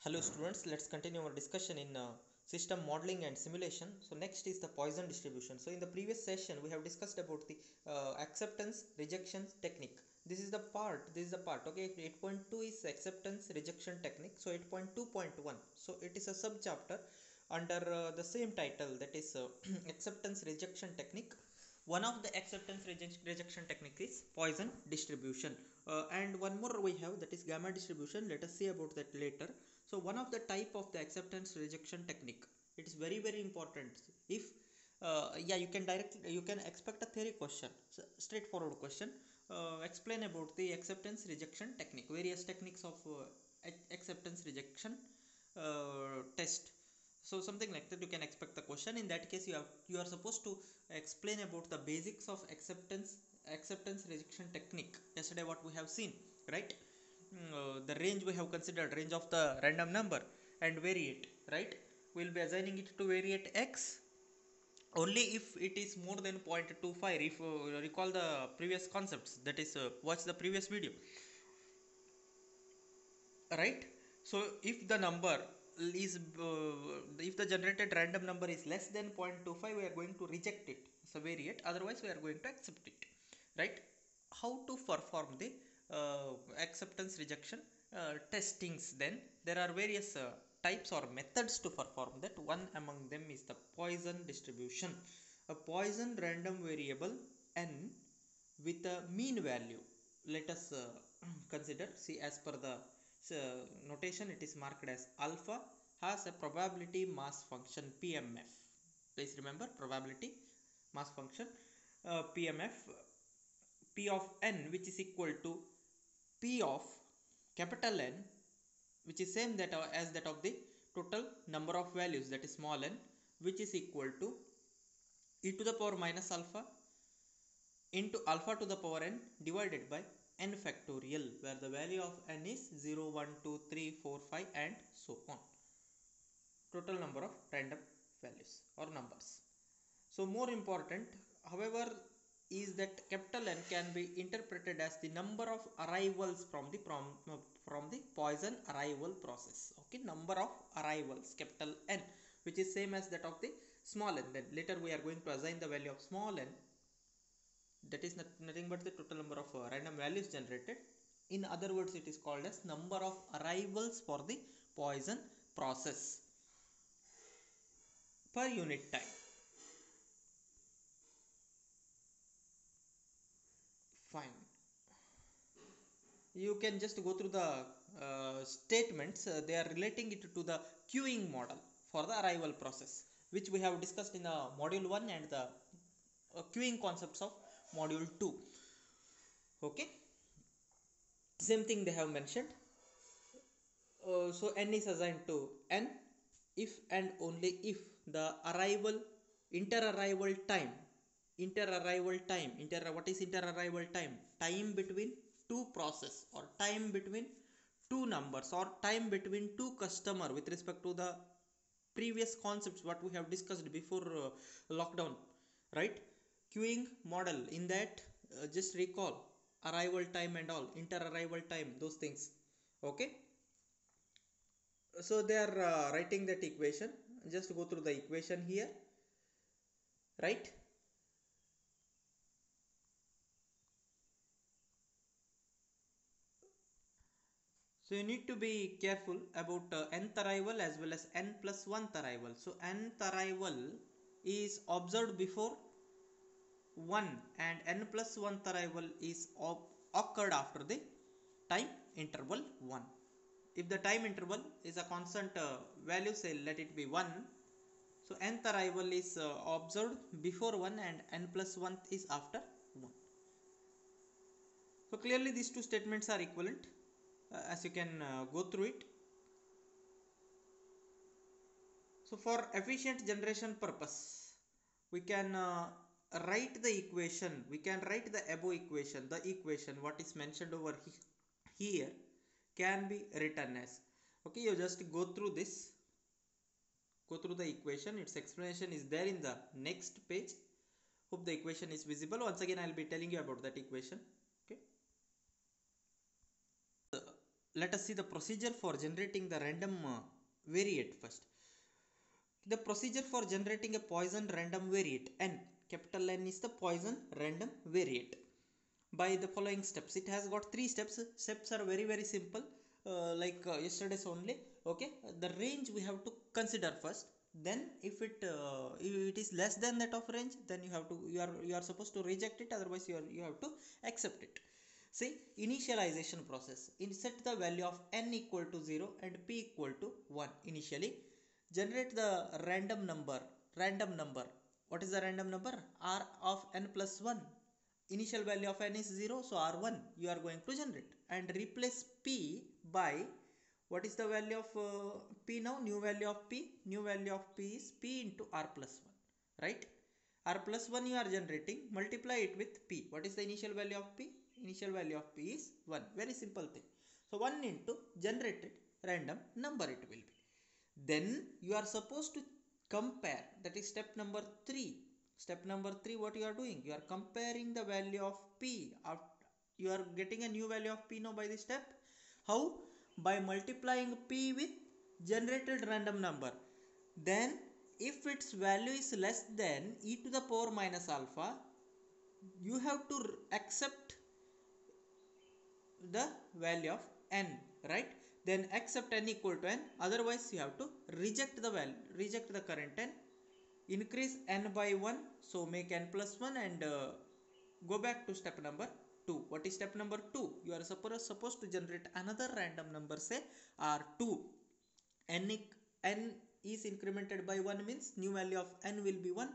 Hello students, let's continue our discussion in system modeling and simulation. So next is the Poisson distribution. So in the previous session we have discussed about the acceptance rejection technique. This is the part, okay. 8.2 is acceptance rejection technique. So 8.2.1, so it is a sub chapter under the same title, that is acceptance rejection technique. One of the acceptance rejection technique is Poisson distribution, and one more we have, that is gamma distribution. Let us see about that later. So one of the type of the acceptance rejection technique, it is very important. If yeah, you can expect a theory question, so straightforward question. Explain about the acceptance rejection technique, various techniques of acceptance rejection test. So something like that you can expect the question. In that case you are supposed to explain about the basics of acceptance rejection technique. Yesterday what we have seen, right? The range we have considered, range of the random number and variate, right? We'll be assigning it to variate x only if it is more than 0.25. If recall the previous concepts, that is watch the previous video, right? So if the number is if the generated random number is less than 0.25, we are going to reject it as a variate, otherwise we are going to accept it, right? How to perform the acceptance rejection testings? Then there are various types or methods to perform that. One among them is the Poisson distribution. A Poisson random variable n with a mean value, let us consider. See, as per the notation, it is marked as alpha, has a probability mass function PMF. Please remember, probability mass function PMF, P of n, which is equal to P of capital N, which is same that as that of the total number of values, that is small n, which is equal to e to the power minus alpha into alpha to the power n divided by n factorial, where the value of n is 0, 1, 2, 3, 4, 5 and so on. Total number of random values or numbers. So more important, however, is that capital N can be interpreted as the number of arrivals from the Poisson arrival process. Okay, number of arrivals, capital N, which is same as that of the small n. Then later we are going to assign the value of small n, that is nothing but the total number of random values generated. In other words, it is called as number of arrivals for the Poisson process per unit time. Fine. You can just go through the statements. They are relating it to the queuing model for the arrival process, which we have discussed in the module 1 and the queuing concepts of module 2. Okay, same thing they have mentioned. So n is assigned to n if and only if the arrival inter arrival time what is inter arrival time? Time between two process, or time between two numbers, or time between two customer, with respect to the previous concepts what we have discussed before lockdown, right? Queuing model, in that just recall arrival time and all, inter arrival time, those things. Okay, so they are writing that equation. Just go through the equation here, right? So you need to be careful about nth arrival as well as n plus 1th arrival. So nth arrival is observed before 1 and n plus 1th arrival is occurred after the time interval 1. If the time interval is a constant value, say let it be 1, so nth arrival is observed before 1 and n plus 1th is after 1. So clearly these two statements are equivalent, as you can go through it. So for efficient generation purpose, we can write the equation, we can write the above equation. The equation what is mentioned over here can be written as, okay, you just go through this, go through the equation. Its explanation is there in the next page. Hope the equation is visible. Once again I'll be telling you about that equation. Okay, let us see the procedure for generating the random variate first. The procedure for generating a Poisson random variate n, capital N is the Poisson random variate, by the following steps. It has got three steps. Steps are very very simple, yesterday's only. Okay, the range we have to consider first. Then if it is less than that of range, then you are supposed to reject it, otherwise you have to accept it. See, initialization process. Set the value of n equal to 0 and p equal to 1 initially. Generate the random number. What is the random number? R of n plus 1. Initial value of n is 0, so r1 you are going to generate, and replace p by, what is the value of p now? New value of p is p into r plus 1, right? R plus 1 you are generating, multiply it with p. What is the initial value of p? Initial value of p is 1. Very simple thing. So 1 into generated random number it will be. Then you are supposed to compare, that is step number 3. Step number 3, what you are doing? You are comparing the value of p. You are getting a new value of p now by this step. How? By multiplying p with generated random number. Then if its value is less than e to the power minus alpha, you have to accept the value of n, right? Then accept n equal to n, otherwise you have to reject the value, reject the current n. Increase n by 1, so make n plus 1, and go back to step number 2. What is step number 2? You are supposed to generate another random number, say r2. N is incremented by 1 means new value of n will be 1.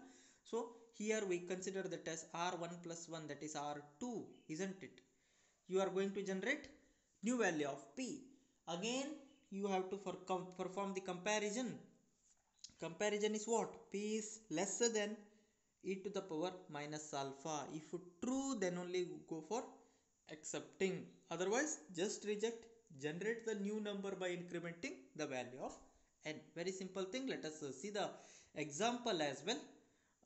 So here we consider that as r1 plus 1, that is r2, isn't it? You are going to generate new value of p. Again you have to perform the comparison. Comparison is what? P is lesser than e to the power minus alpha. If true, then only go for accepting, otherwise just reject. Generate the new number by incrementing the value of n. Very simple thing. Let us see the example as well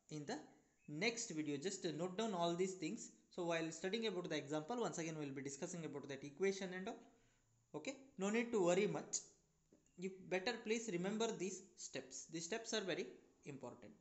in the next video. Just note down all these things. So while studying about the example, once again we will be discussing about that equation and all. Okay, no need to worry much. You better please remember these steps. These steps are very important.